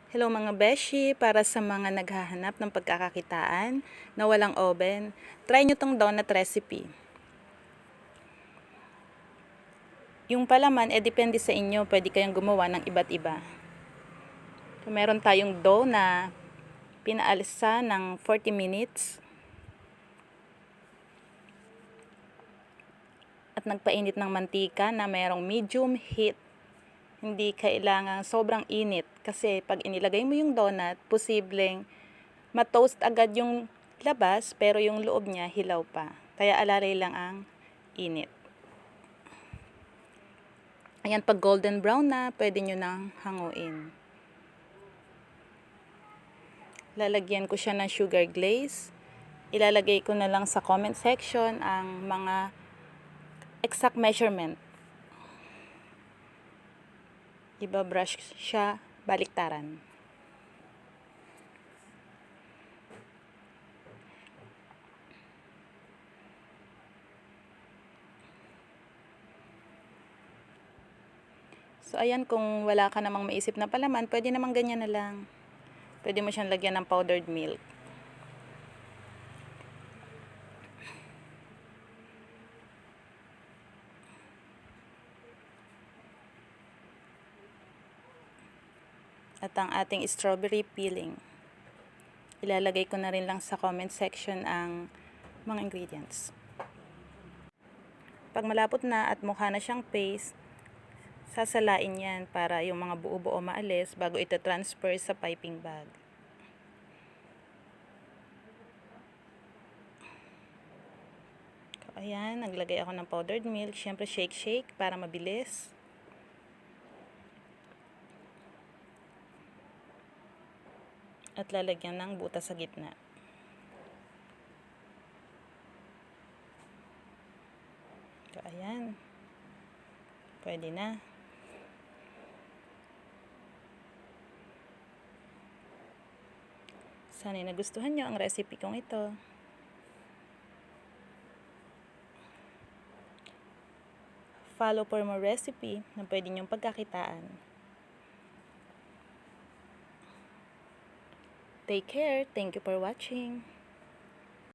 Hello mga beshi, para sa mga naghahanap ng pagkakakitaan na walang oven, try nyo tong donut recipe. Yung palaman, depende sa inyo, pwede kayong gumawa ng iba't iba. So, meron tayong dough na pinaalsa ng 40 minutes. At nagpainit ng mantika na mayroong medium heat. Hindi kailangang sobrang init kasi pag inilagay mo yung donut, posibleng ma-toast agad yung labas pero yung loob niya hilaw pa. Kaya alalay lang ang init. Ayan, pag golden brown na, pwede nyo nang hanguin. Lalagyan ko siya ng sugar glaze. Ilalagay ko na lang sa comment section ang mga exact measurement. Ibabrush siya baliktaran. So, ayan, kung wala ka namang maisip na palaman, pwede namang ganyan na lang. Pwede mo siyang lagyan ng powdered milk. At ang ating strawberry peeling. Ilalagay ko na rin lang sa comment section ang mga ingredients. Pag malapot na at mukha na siyang paste, sasalain yan para yung mga buo-buo maalis bago ito transfer sa piping bag. So, ayan, naglagay ako ng powdered milk. Siyempre shake para mabilis. At lalagyan ng butas sa gitna. So, ayan. Pwede na. Sana nagustuhan nyo ang recipe kong ito. Follow for more recipe na pwede nyong pagkakitaan. Take care. Thank you for watching.